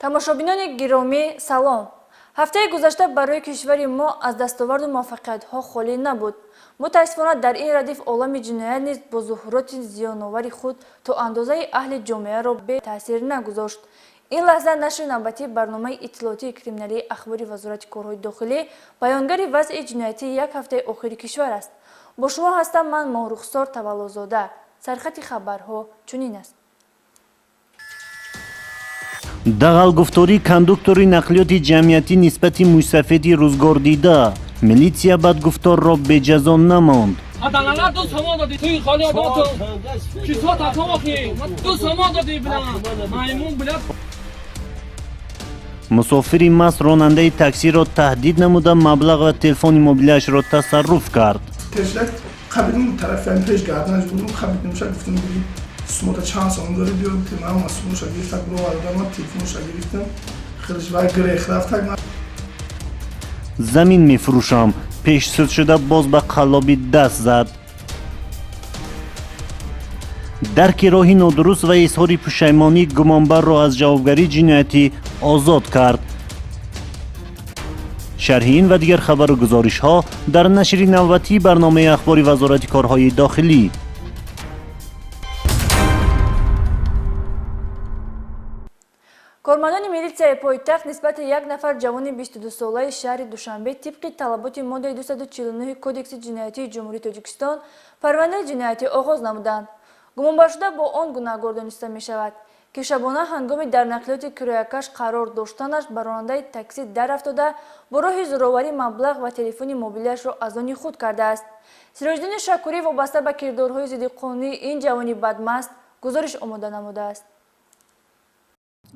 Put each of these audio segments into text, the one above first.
тамошобинони гиромӣ салом. ҳафтаи гузашта барои кишвари мо аз дастоварду муваффақиятҳо холӣ набуд. мутаассифона дар ин радиф олами ҷиноят низ бо зуҳуроти зиёновари худ то андозаи аҳли ҷомеаро бетаъсир нагузошт. ин лаҳза нашри навбатии барномаи иттилоотии криминалии ахбори вазорати корҳои дохилӣ баёнгари вазъи ҷиноятии як ҳафтаи охири кишвар аст. бо шумо ҳастам ман моҳрухсор таваллузода. сархати хабарҳо чунин аст. дағал гуфтори кондуктори нақлиёти ҷамъиятӣ нисбати мӯйсафеди рӯзгордида. милитсия бадгуфторро беҷазо намонд. мусофири маст ронандаи таксиро таҳдид намуда маблағ ва телефони мобилияшро тасарруф кард. смота чанд сом дори биё ман масъулша гирифтак бро вардама телефонша гирифтам хиржвай грех рафтак замин мефурӯшам. пешсуд шуда боз ба қаллоби даст зад. дарки роҳи нодуруст ва изҳори пушаймонӣ гумонбарро аз ҷавобгарии ҷиноятӣ озод кард. шарҳи ин ва дигар хабару гузоришҳо дар нашри навбатии барномаи ахбори вазорати корҳои дохилӣ. кормандони милитсияи пойтахт нисбати як нафар ҷавони 22-солаи шаҳри душанбе тибқи талаботи моддаи 249 кодекси ҷиноятии ҷумҳурии тоҷикистон парвандаи ҷиноятӣ оғоз намуданд. гумонбаршуда бо он гунаҳгор дониста мешавад ки шабона ҳангоми дар нақлиёти кироякаш қарор доштанаш ба ронандаи такси дарафтода бо роҳи зӯроварӣ маблағ ва телефони мобилияшро аз они худ кардааст. сироҷдини шакурӣ вобаста ба кирдорҳои зиддиқонунии ин ҷавони бадмаст гузориш омода намудааст.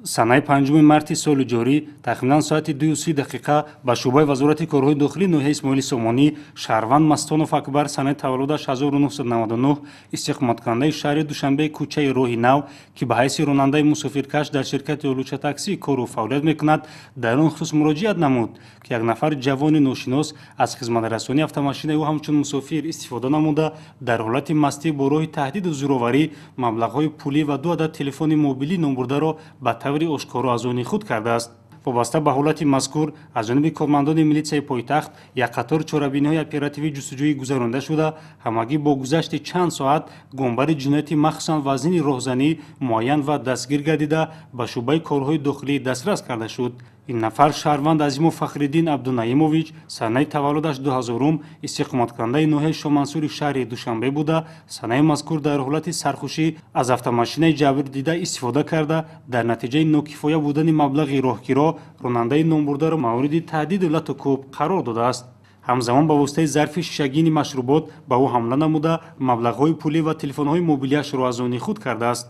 санаи 5 марти соли ҷорӣ тахминан соати 2:30 ба шӯъбаи вазорати корҳои дохилии ноҳияи исмоили сомонӣ шаҳрванд Мастонов Акбар санаи таваллудаш 1999 истиқоматкунандаи шаҳри Душанбе кӯчаи Роҳи Нав ки ба ҳайси ронандаи мусофиркаш дар ширкати Олуча таксӣ кору фаъолият мекунад дар он хусус муроҷиат намуд ки як нафар ҷавони ношинос аз хизматрасонии автомошинаи ӯ ҳамчун мусофир истифода намуда дар ҳолати мастӣ бо роҳи таҳдиду зӯроварӣ маблағҳои пулӣ ва 2 адад телефони мобилии номбурдаро ба таври ошкоро аз они худ кардааст. вобаста ба ҳолати мазкур аз ҷониби кормандони милитсияи пойтахт як қатор чорабиниҳои оперативӣ ҷустуҷӯӣ гузаронида шуда ҳамагӣ бо гузашти чанд соат гумонбари ҷиноятӣ махсусан вазнини роҳзанӣ муайян ва дастгир гардида ба шӯъбаи корҳои дохилӣ дастрас карда шуд. ин нафар шаҳрванд Азимов Фахриддин Абдунаимович санаи таваллудаш 2000 истиқоматкунандаи ноҳияи Шомансури шаҳри Душанбе буда санаи мазкур дар ҳолати сархушӣ аз автомошинаи ҷабрдида истифода карда дар натиҷаи нокифоя будани маблағи роҳгиро ронандаи номбурдаро мавриди таҳдиду латукӯб қарор додааст. ҳамзамон ба воситаи зарфи шишагини машрубот ба ӯ ҳамла намуда маблағҳои пулӣ ва телефонҳои мобилияшро аз они худ кардааст.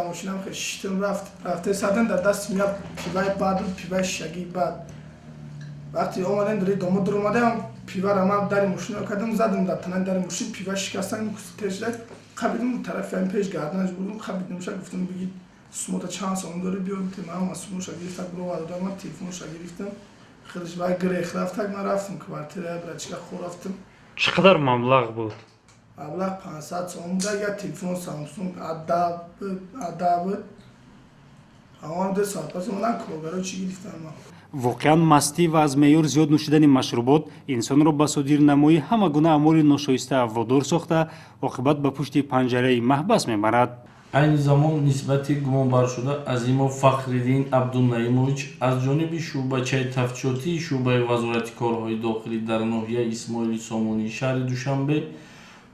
Машинам шиштим рафте саден дар дастим як пиваи бад буд, пиваи шишагии бад. вақти омадем дар дома дар омадем пивара ман дари мошина кардам задам дар танаи дари мошин пива шикастан тешдак қабидим тарафи ам пеш гарданаш будум қабидимша гуфтам бигид смота чанд сом дори биё ман масъулша гирифтак бро вардама телефонша гирифтам хиржвай грех рафтак ман рафтам квартира брачка хо рафтам. чӣ қадар маблағ буд? маблағ 500 сом да я телефон Samsung адаб ҳамон 2 соат пас ман коргаро чӣ гирифтам ман. воқеан мастӣ ва аз меъёр зиёд нӯшидани машрубот инсонро ба содирнамоии ҳама гуна аъмоли ношоиста водор сохта оқибат ба пушти панҷараи маҳбас мебарад. айни замон нисбати гумонбаршуда Азимов Фахриддин Абдунаимович аз ҷониби шӯъбачаи тафтишотии шӯъбаи вазорати корҳои дохилӣ дар ноҳияи Исмоили Сомонии шаҳри Душанбе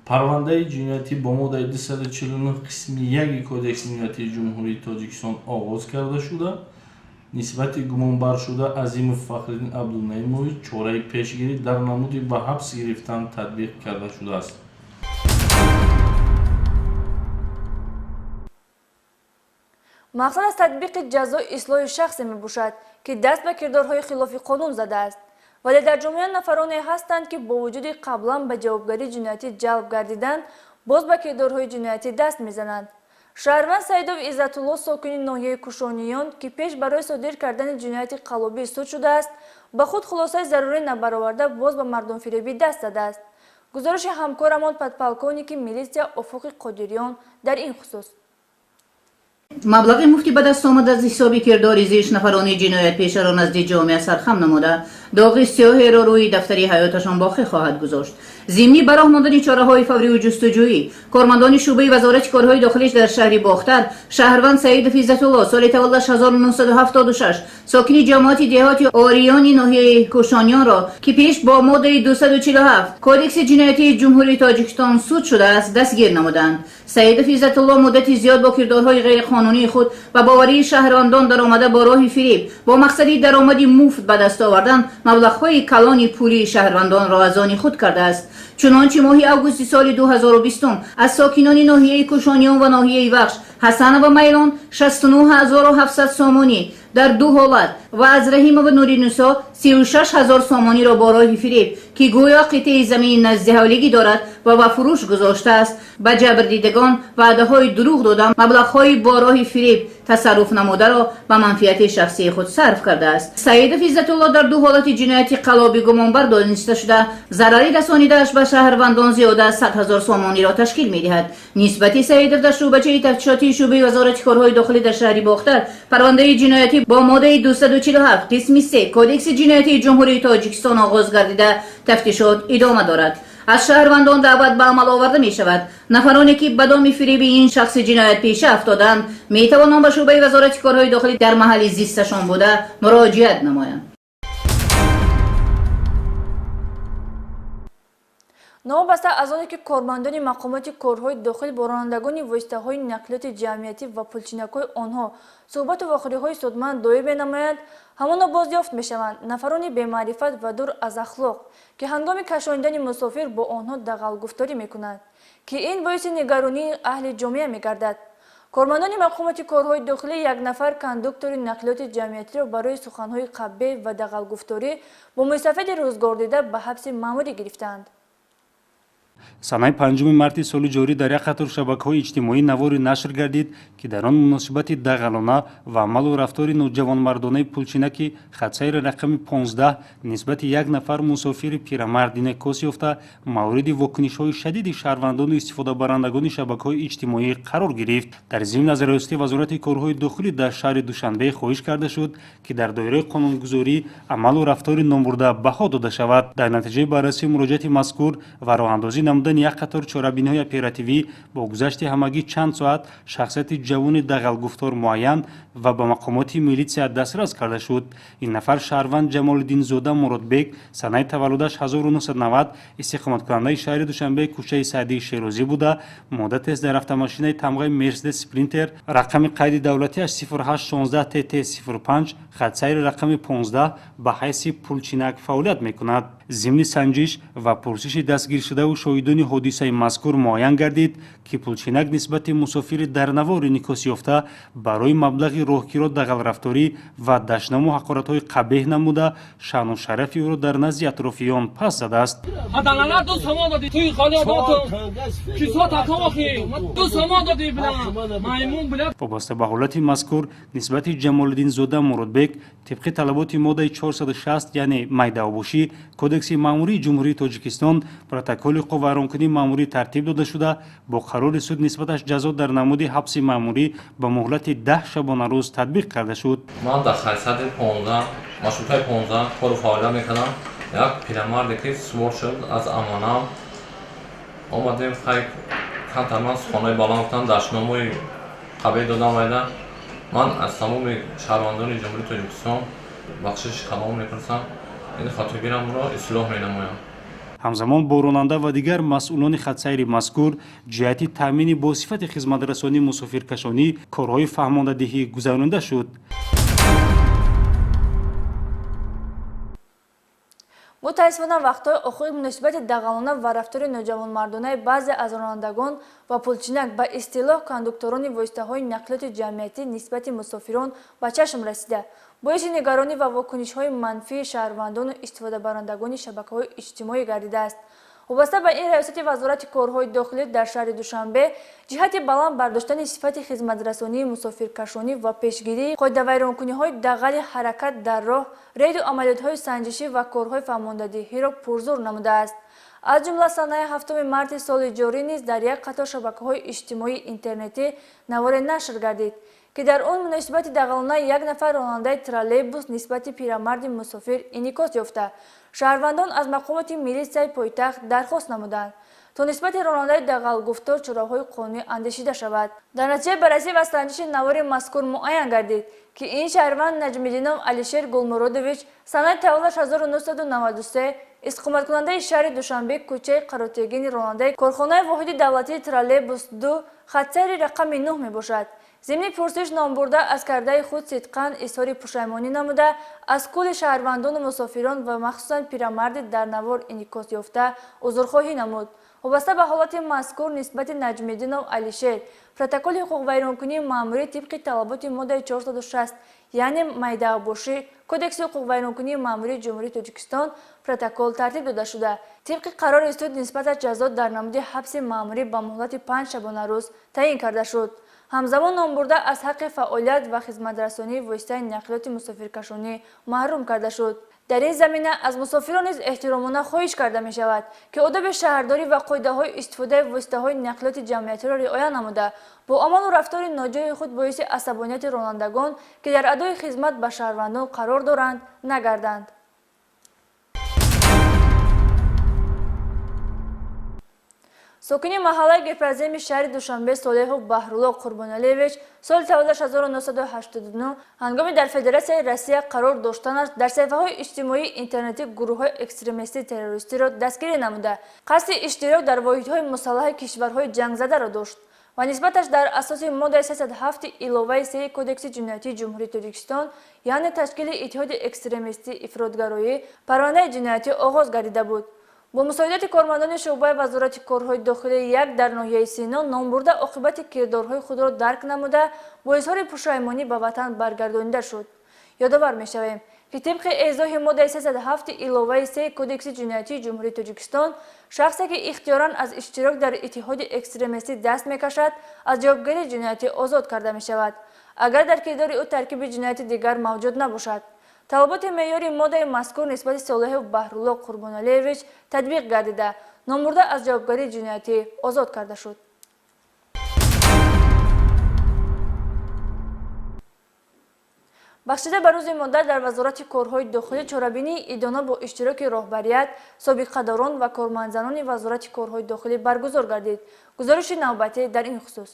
парвандаи ҷиноятӣ бо моддаи 249 қисми 1 кодекси ҷиноятии ҷумҳурии Тоҷикистон оғоз карда шуда нисбати гумонбаршуда Азимов Фахриддин Абдунаимович чораи пешгирӣ дар намуди ба ҳабс гирифтан татбиқ карда шудааст. мақсад аз татбиқи ҷазо ислоҳи шахсе мебошад ки даст ба кирдорҳои хилофи қонун задааст, вале дар ҷомеа нафароне ҳастанд ки бо вуҷуди қаблан ба ҷавобгарии ҷиноятӣ ҷалб гардидан боз ба кирдорҳои ҷиноятӣ даст мезананд. шаҳрванд Саидов Иззатулло сокини ноҳияи Кушониён ки пеш барои содир кардани ҷинояти қаллобӣ суд шудааст ба худ хулосаи зарурӣ набароварда боз ба мардумфиребӣ даст задааст. гузориши ҳамкорамон подполковники милитсия Офуқи Қодириён дар ин хусус. مبلغ مفتی به دست آمد از حساب کردار زیش نفران جنایت پیشه را نزد جامعه سرخم نموده داغ سیاهی را روی دفتری حیاتشان باقی خواهد گذاشت. ضمنی به راه ماندن چاره‌های فوری و جستجویی کارمندان شعبه وزارت کارهای داخلی در شهر باختر شهروند سعید فیضت الله سال تولدش 1976 ساکن جماعت دهاتی آریانی ناحیه کوشانیان را که پیش با ماده 247 کودکس جنایتی جمهوری تاجیکستان سود شده است دستگیر نمودند. سعید فیضت الله مدتی زیاد با کردارهای غیرقانونی خود و باوری شهروندان در آمده با راه فریب با مقصدی درآمدی مفت به دست آوردن مبلغ‌های کلان پولی شهروندان را از آن خود کرده است. چنانچه ماه اوگوست سال 2020 از ساکنان ناحیه کوشانیان و ناحیه وخش حسن و میلان 69700 سامانی در دو حالت و از رحیم و نوری نوسا 36000 سامانی را با راه فریب که گویا قطعه زمین نزد حوالگی دارد و به فروش گذاشته است به جبردیدگان وعده‌های دروغ داده مبلغ‌های با راه فریب تصرف نموده را به منفعت شخصی خود صرف کرده است. سعید فیضت الله در دو حالت جنایتی قلابی گمانبر دانسته شده ضرری رسانیده‌اش به شهروندان زیاده از 100,000 سامانی را تشکیل می‌دهد. نسبت سعید در شعبه تفتیشاتی شعبه وزارت کارهای داخلی در شهر باختر پرونده جنایتی با ماده 247 قسم 3 کودکس جنایتی جمهوری تاجیکستان آغاز گردیده تفتیشات ادامه دارد. از شهروندان دعوت به عمل آورده می شود نفرانی که به دام فریب این شخص جنایت پیشه افتادند می توانند به شعبه وزارت کارهای داخلی در محل زیستشان بوده مراجعت نمایند. نوابسته از آنکه که کارمندان مقامات کارهای داخل با رانندگان واسطه‌های نقلیات جمعیتی و پولچینک‌های آنها صحبت و واخری‌های سودمند دایره بنمایند همانا بازیافت می‌شوند نفرانی بی‌معرفت و دور از اخلاق که هنگام کشاندن مسافر با آنها دغل گفتاری می‌کنند که این باعث نگرانی اهل جامعه می‌گردد. کارمندان مقامات کارهای داخلی یک نفر کاندوکتور نقلیات جمعیتی را برای سخن‌های قبیح و دغل گفتاری با مستفید روزگار دیده به حبس مأموری گرفتند. санаи 5 марти соли ҷорӣ дар як қатор шабакаҳои иҷтимоӣ навори нашр гардид ки дар он муносибати дағалона ва амалу рафтори ноҷавонмардонаи пулчинаки хатсайри рақами 15 нисбати як нафар мусофири пирамард инъикос ёфта мавриди вокунишҳои шадиди шаҳрвандону истифодабарандагони шабакаҳои иҷтимоӣ қарор гирифт. дар зимн аз раёсати вазорати корҳои дохилӣ дар шаҳри душанбе хоҳиш карда шуд ки дар доираи қонунгузорӣ амалу рафтори номбурда баҳо дода шавад. дар натиҷаи баррасии муроҷиати мазкур ва роҳандозӣ намудани як қатор чорабиниҳои оперативӣ бо гузашти ҳамагӣ чанд соат шахсияти ҷавони дағалгуфтор муайян ва ба мақомоти милитсия дастрас карда шуд. ин нафар шаҳрванд ҷамолиддинзода муродбек санаи таваллудаш 1990 истиқоматкунандаи шаҳри душанбе кӯчаи саъдии шерозӣ буда муддатест дар автомошинаи тамғаи мерседес сплинтер рақами қайди давлатиаш 0816 tt05 хатсайри рақами 15 ба ҳайси пулчинак фаъолият мекунад. зимни санҷиш ва пурсиши дастгиршудаву шоҳидони ҳодисаи мазкур муайян гардид ки пулчинак нисбати мусофири дарнавор инъикос ёфта барои маблағи роҳгиро дағалрафторӣ ва даштнаму ҳақоратҳои қабеҳ намуда шаъну шарафи ӯро дар назди атрофиён паст задааст. вобаста ба ҳолати мазкур нисбати ҷамолиддинзода муродбек тибқи талаботи моддаи 460 яъне майдаобошӣ кодекси маъмурии ҷумҳурии тоҷикистон протоколи қувваронкунии маъмурӣ тартиб дода шуда бо қарори суд нисбаташ ҷазо дар намуди ҳабси маъмурӣ ба муҳлати 10 шабонарӯз татбиқ карда шуд. ман дар хайсияти 15 машрутаи 15 кору фаъолият мекардам. як пирамарде ки сувор шуд аз амонам омадем хай кантарман сухонаи баланд гуфтан даштномаи қабеҳ дода омада. ман аз тамоми шаҳрвандони ҷумҳурии тоҷикистон бахшиши калом мепурсам ин хотиргирамро ислоҳ менамоям. ҳамзамон бо ронанда ва дигар масъулони хатсайри мазкур ҷиҳати таъмини босифати хизматрасонии мусофиркашонӣ корҳои фаҳмондадиҳӣ гузаронида шуд. متاسفانه وقتهای اخیر مناسبت دغلانه و رفتار نوجوانمردانه بعضی از رانندگان و پولچینک به اصطلاح کاندوکتوران واسطه‌های نقلیات جمعیتی نسبت مسافران به چشم رسیده باعث نگرانی و واکنش‌های منفی شهروندان و استفاده‌برندگان شبکه‌های اجتماعی گردیده است. وابسته به این ریاست وزارت کارهای داخلی در شهر دوشنبه جهت بلند برداشتن صفت خدمترسانی مسافرکشانی و پیشگیری قاعده‌ویرانکنی‌های دغل حرکت در راه رید و عملیات‌های سنجشی و کارهای فرماندهی را پرزور نموده است. аз ҷумла санаи 7 марти соли ҷорӣ низ дар як қатор шабакаҳои иҷтимоии интернетӣ наворе нашр гардид, ки дар он муносибати дағалонаи як нафар ронандаи троллейбус нисбати пирамарди мусофир инъикос ёфта, шаҳрвандон аз мақомоти милитсияи пойтахт дархост намуданд, то нисбати ронандаи дағалгуфтор чораҳои қонунӣ андешида шавад. Дар натиҷаи баррасӣ ва санҷиши навори мазкур муайян гардид, ки ин шаҳрванд Наҷмиддинов Алишер Гулмуродович санаи таваллудаш 1993 иstiqomatkунандаи шаҳри Душанбе кӯчаи қаротегини ронандаи корхонаи воҳиди давлатии троллейбус 2 хатсайри рақами 9 мебошад. зимни пурсиш номбурда аз кардаи худ сидқан изҳори пушаймонӣ намуда, аз кулли шаҳрвандону мусофирон ва махсусан пирамарди дар навор инъикос ёфта узрхоҳӣ намуд. вобаста ба ҳолати мазкур нисбати Наҷмиддинов Алишер протоколи ҳуқуқвайронкунии маъмурӣ тибқи талаботи моддаи 460 яъне майдаъбошӣ Кодекси ҳуқуқвайронкунии маъмурии Ҷумҳурии Тоҷикистон протокол тартиб дода шуда. Тибқи қарори суд нисбаташ ҷазо дар намуди ҳабси маъмурӣ ба муҳлати 5 шабонарӯз таъин карда шуд. ҳамзамон номбурда аз ҳаққи фаъолият ва хизматрасонии воситаи нақлиёти мусофиркашонӣ маҳрум карда шуд. дар ин замина аз мусофирон низ эҳтиромона хоҳиш карда мешавад, ки одоби шаҳрдорӣ ва қоидаҳои истифодаи воситаҳои нақлиёти ҷамъиятиро риоя намуда, бо амалу рафтори ноҷои худ боиси асабонияти ронандагон, ки дар адои хизмат ба шаҳрвандон қарор доранд, нагарданд. сокини маҳаллаи гиперземи шаҳри Душанбе Солеҳов Баҳрулло Қурбоналиевич соли таваллудаш 1989 ҳангоми дар Федератсияи Россия қарор доштанаш дар саҳифаҳои иҷтимоии интернетӣ гурӯҳҳои экстремистӣ террористиро дастгирӣ намуда, қасди иштирок дар воҳидҳои мусаллаҳи кишварҳои ҷангзадаро дошт ва нисбаташ дар асоси моддаи 307 иловаи 3 Кодекси ҷиноятии Ҷумҳурии Тоҷикистон, яъне ташкили иттиҳоди экстремистӣ ифротгароӣ, парвонаи ҷиноятӣ оғоз гардида буд. бо мусоидати кормандони шуъбаи Вазорати корҳои дохилии 1 дар ноҳияи Сино номбурда оқибати кирдорҳои худро дарк намуда, бо изҳори пушаймонӣ ба ватан баргардонида шуд. ёдовар мешавем, ки тибқи эъзоҳи моддаи 307 иловаи 3 Кодекси ҷиноятии Ҷумҳурии Тоҷикистон, шахсе ки ихтиёран аз иштирок дар иттиҳоди экстремистӣ даст мекашад, аз ҷавобгарии ҷиноятӣ озод карда мешавад, агар дар кирдори ӯ таркиби ҷинояти дигар мавҷуд набошад. талаботи меъёри моддаи мазкур нисбати Солеҳов Баҳрулло Қурбоналиевич татбиқ гардида, номбурда аз ҷавобгарии ҷиноятӣ озод карда шуд. бахшида ба рӯзи модар дар Вазорати корҳои дохилӣ чорабинии идона бо иштироки роҳбарият, собиқадорон ва кормандзанони Вазорати корҳои дохилӣ баргузор гардид. гузориши навбатӣ дар ин хусус.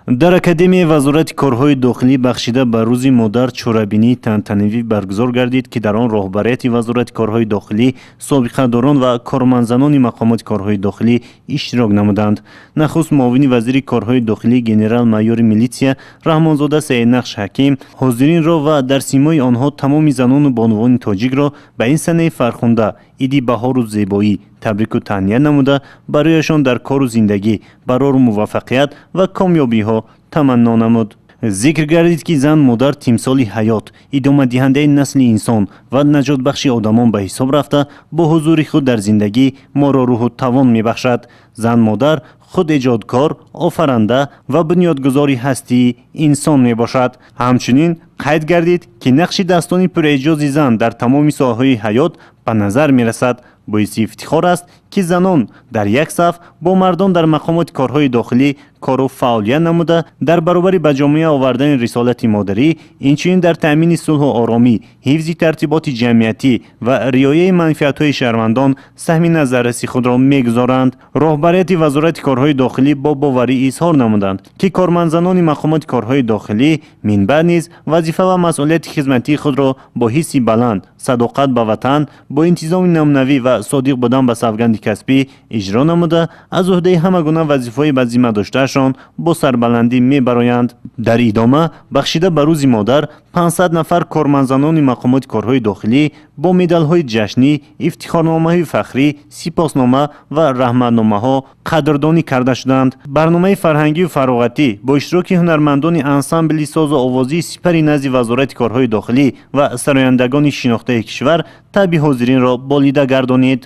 дар Академияи Вазорати корҳои дохилӣ бахшида ба рӯзи модар чорабинии тантанавӣ баргузор гардид, ки дар он роҳбарияти Вазорати корҳои дохилӣ, собиқадорон ва кормандзанони мақомоти корҳои дохилӣ иштирок намуданд. нахуст муовини вазири корҳои дохилӣ генерал-майёри милитсия Раҳмонзода Саиднақш Ҳаким ҳозиринро ва дар симои онҳо тамоми занону бонувони тоҷикро ба ин санаи фархунда иди баҳору зебоӣ табрику таҳния намуда, барояшон дар кору зиндагӣ барору муваффақият ва комёбиҳо таманно намуд. зикр гардид, ки зан модар тимсоли ҳаёт, идомадиҳандаи насли инсон ва наҷотбахши одамон ба ҳисоб рафта, бо ҳузури худ дар зиндагӣ моро рӯҳу тавон мебахшад. зан модар худ эҷодкор, офаранда ва бунёдгузори ҳастии инсон мебошад. ҳамчунин қайд гардид, ки нақшидастони пурэҷози зан дар тамоми соҳаҳои ҳаёт ба назар мерасад. боиси ифтихор аст, ки занон дар як саф бо мардон дар мақомоти корҳои дохилӣ кору фаъолият намуда, дар баробари ба ҷомеа овардани рисолати модарӣ, инчунин дар таъмини сулҳу оромӣ, ҳифзи тартиботи ҷамъиятӣ ва риояи манфиатҳои шаҳрвандон саҳми назарраси худро мегузоранд. роҳбарияти Вазорати корҳои дохилӣ бо боварӣ изҳор намуданд, ки кормандзанони мақомоти корҳои дохилӣ минбаъд низ вазифа ва масъулияти хизматии худро бо ҳисси баланд, садоқат ба ватан, бо интизоми намунавӣ ва содиқ будан ба савганди касбӣ иҷро намуда, аз уҳдаи ҳама гуна вазифаҳои ба зимма доштаашон бо сарбаландӣ мебароянд. дар идома бахшида ба рӯзи модар 500 нафар кормандзанони мақомоти корҳои дохилӣ бо медалҳои ҷашнӣ, ифтихорномаҳои фахрӣ, сипоснома ва раҳматномаҳо қадрдонӣ карда шуданд. барномаи фарҳангию фароғатӣ бо иштироки ҳунармандони ансамбли созу овозии сипари назди Вазорати корҳои дохилӣ ва сарояндагони шинохтаи кишвар таби ҳозиринро болида гардонид.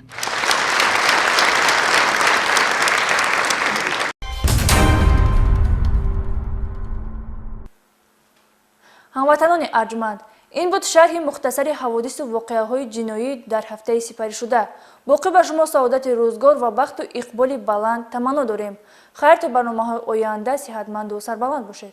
ҳамватанони арҷманд, این بود شرح مختصر حوادث و واقعه‌های جنایی در هفته سپری شده. باقی بر شما سعادت روزگار و بخت و اقبال بلند تمنا داریم. خیر تا برنامه‌های آینده صحتمند و سربلند باشید.